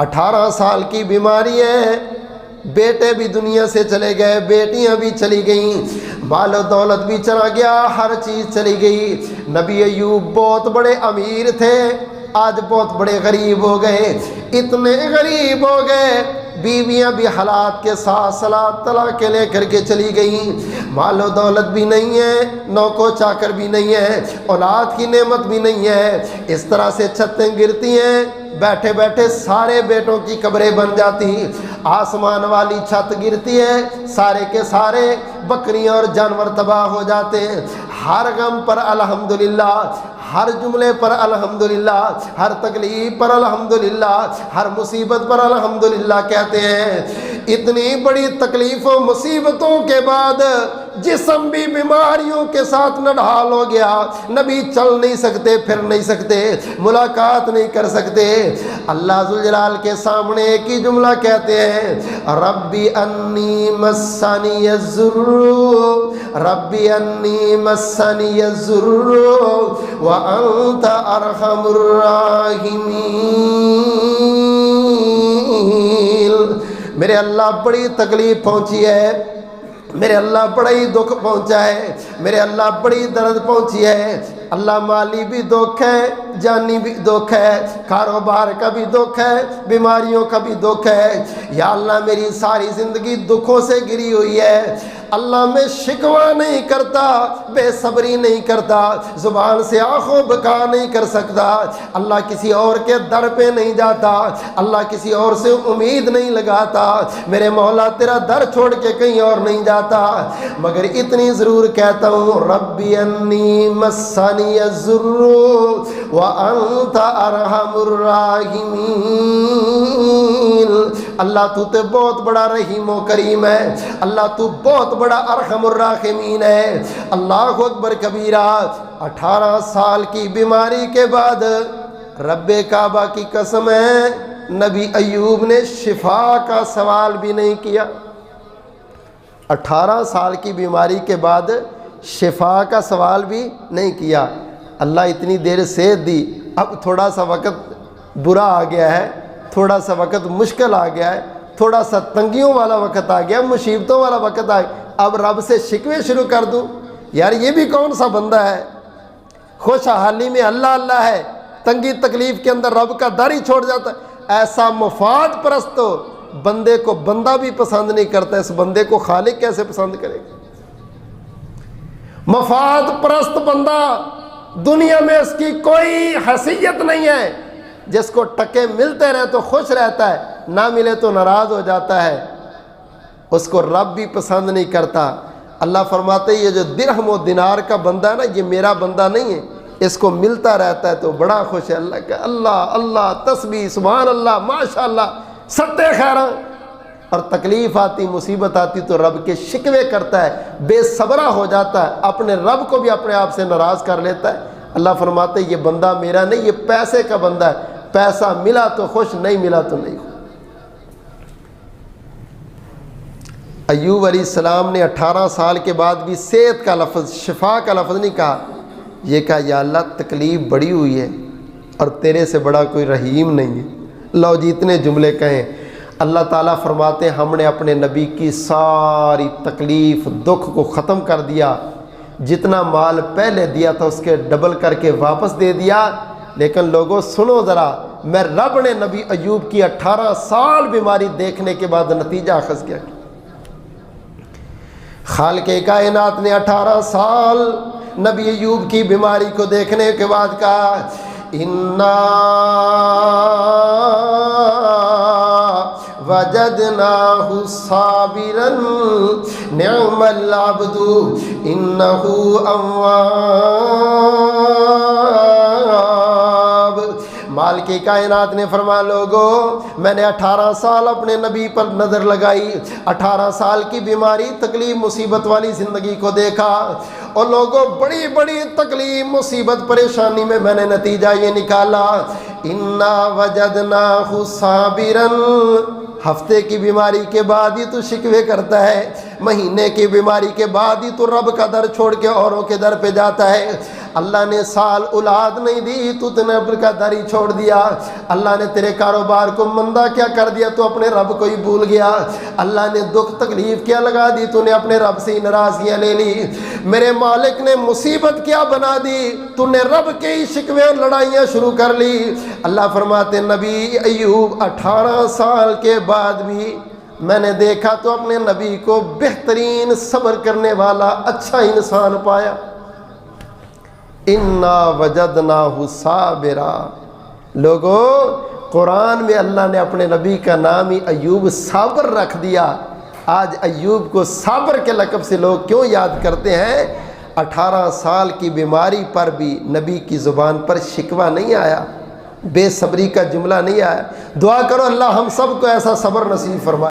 18 سال کی بیماری ہے، بیٹے بھی دنیا سے چلے گئے، بیٹیاں بھی چلی گئیں، مال و دولت بھی چلا گیا، ہر چیز چلی گئی۔ نبی ایوب بہت بڑے امیر تھے، آج بہت بڑے غریب ہو گئے، اتنے غریب ہو گئے، بیویاں بھی حالات کے ساتھ صلاۃ طلاق لے کر کے چلی گئیں، مال و دولت بھی نہیں ہے، نوکو چاکر بھی نہیں ہے، اولاد کی نعمت بھی نہیں ہے، اس طرح سے چھتیں گرتی ہیں، بیٹھے بیٹھے سارے بیٹوں کی قبریں بن جاتی، آسمان والی چھت گرتی ہے، سارے کے سارے بکریاں اور جانور تباہ ہو جاتے ہیں۔ ہر غم پر الحمدللہ، ہر جملے پر الحمدللہ، ہر تکلیف پر الحمدللہ، ہر مصیبت پر الحمدللہ کہتے ہیں۔ اتنی بڑی تکلیفوں مصیبتوں کے بعد جسم بھی بیماریوں کے ساتھ نڈھال ہو گیا، نبی چل نہیں سکتے، پھر نہیں سکتے، ملاقات نہیں کر سکتے۔ اللہ ذوالجلال کے سامنے ایک ہی جملہ کہتے ہیں، ربی انی مسنی الضر، ربی انی مسنی الضر وانت ارحم الراحمین۔ میرے اللہ بڑی تکلیف پہنچی ہے، میرے اللہ بڑا ہی دکھ پہنچا ہے، میرے اللہ بڑی درد پہنچی ہے۔ اللہ مالی بھی دکھ ہے، جانی بھی دکھ ہے، کاروبار کا بھی دکھ ہے، بیماریوں کا بھی دکھ ہے۔ یا اللہ میری ساری زندگی دکھوں سے گری ہوئی ہے۔ اللہ میں شکوہ نہیں کرتا، بے صبری نہیں کرتا، زبان سے آنکھوں بکا نہیں کر سکتا، اللہ کسی اور کے در پہ نہیں جاتا، اللہ کسی اور سے امید نہیں لگاتا، میرے مولا تیرا در چھوڑ کے کہیں اور نہیں جاتا، مگر اتنی ضرور کہتا ہوں، ربی انی مسنی الضر وانت ارحم الراحمین۔ اللہ تو تے بہت بڑا رحیم و کریم ہے، اللہ تو بہت بڑا ارحم الراحمین ہے۔ اللہ اکبر کبیرہ۔ 18 سال کی بیماری کے بعد رب کعبہ کی قسم ہے، نبی ایوب نے شفا کا سوال بھی نہیں کیا۔ 18 سال کی بیماری کے بعد شفا کا سوال بھی نہیں کیا۔ اللہ اتنی دیر صحت دی، اب تھوڑا سا وقت برا آ گیا ہے، تھوڑا سا وقت مشکل آ گیا ہے، تھوڑا سا تنگیوں والا وقت آ گیا، مصیبتوں والا وقت آ گیا، اب رب سے شکوے شروع کر دوں؟ یار یہ بھی کون سا بندہ ہے؟ خوشحالی میں اللہ اللہ ہے، تنگی تکلیف کے اندر رب کا در ہی چھوڑ جاتا ہے۔ ایسا مفاد پرست تو بندے کو بندہ بھی پسند نہیں کرتا، اس بندے کو خالق کیسے پسند کرے گا؟ مفاد پرست بندہ، دنیا میں اس کی کوئی حیثیت نہیں ہے، جس کو ٹکے ملتے رہے تو خوش رہتا ہے، نہ ملے تو ناراض ہو جاتا ہے، اس کو رب بھی پسند نہیں کرتا۔ اللہ فرماتے ہیں یہ جو درہم و دینار کا بندہ ہے نا، یہ میرا بندہ نہیں ہے، اس کو ملتا رہتا ہے تو بڑا خوش ہے۔ اللہ کا اللہ اللہ تسبیح سبحان اللہ ماشاءاللہ ستے خیراں، اور تکلیف آتی مصیبت آتی تو رب کے شکوے کرتا ہے، بے صبرہ ہو جاتا ہے، اپنے رب کو بھی اپنے آپ سے ناراض کر لیتا ہے۔ اللہ فرماتے ہیں یہ بندہ میرا نہیں، یہ پیسے کا بندہ ہے، پیسہ ملا تو خوش، نہیں ملا تو نہیں خوش۔ ایوب علیہ السلام نے 18 سال کے بعد بھی صحت کا لفظ، شفا کا لفظ نہیں کہا، یہ کہا یا اللہ تکلیف بڑی ہوئی ہے اور تیرے سے بڑا کوئی رحیم نہیں ہے۔ لو جی اتنے جملے کہیں۔ اللہ تعالیٰ فرماتے ہیں ہم نے اپنے نبی کی ساری تکلیف دکھ کو ختم کر دیا، جتنا مال پہلے دیا تھا اس کے ڈبل کر کے واپس دے دیا۔ لیکن لوگوں سنو ذرا، میں رب نے نبی ایوب کی 18 سال بیماری دیکھنے کے بعد نتیجہ اخذ کیا۔ خالق کائنات نے 18 سال نبی ایوب کی بیماری کو دیکھنے کے بعد کہا اِنَّا وَجَدْنَاهُ صَابِرًا نِعْمَ الْعَبْدُ إِنَّهُ أَوَّابٌ۔ مالک کائنات نے فرمایا لوگوں میں نے 18 سال اپنے نبی پر نظر لگائی، 18 سال کی بیماری تکلیف مصیبت والی زندگی کو دیکھا، اور لوگوں بڑی بڑی تکلیف مصیبت پریشانی میں نے نتیجہ یہ نکالا اِنَّا وَجَدْنَاهُ صَابِرًا۔ ہفتے کی بیماری کے بعد ہی تو شکوے کرتا ہے، مہینے کی بیماری کے بعد ہی تو رب کا در چھوڑ کے اوروں کے در پہ جاتا ہے۔ اللہ نے سال اولاد نہیں دی تو نے کا داری چھوڑ دیا، اللہ نے تیرے کاروبار کو مندہ کیا کر دیا تو اپنے رب کو ہی بھول گیا، اللہ نے دکھ تکلیف کیا لگا دی تو نے اپنے رب سے ہی ناراضگیاں لے لی، میرے مالک نے مصیبت کیا بنا دی تو نے رب کے ہی شکوے اور لڑائیاں شروع کر لی۔ اللہ فرماتے نبی ایوب 18 سال کے بعد بھی میں نے دیکھا تو اپنے نبی کو بہترین صبر کرنے والا اچھا انسان پایا۔ اِنَّا وَجَدْنَاهُ صَابِرًا، لوگوں قرآن میں اللہ نے اپنے نبی کا نام ہی ایوب صابر رکھ دیا۔ آج ایوب کو صابر کے لقب سے لوگ کیوں یاد کرتے ہیں؟ 18 سال کی بیماری پر بھی نبی کی زبان پر شکوہ نہیں آیا، بے صبری کا جملہ نہیں آیا۔ دعا کرو اللہ ہم سب کو ایسا صبر نصیب فرمائے۔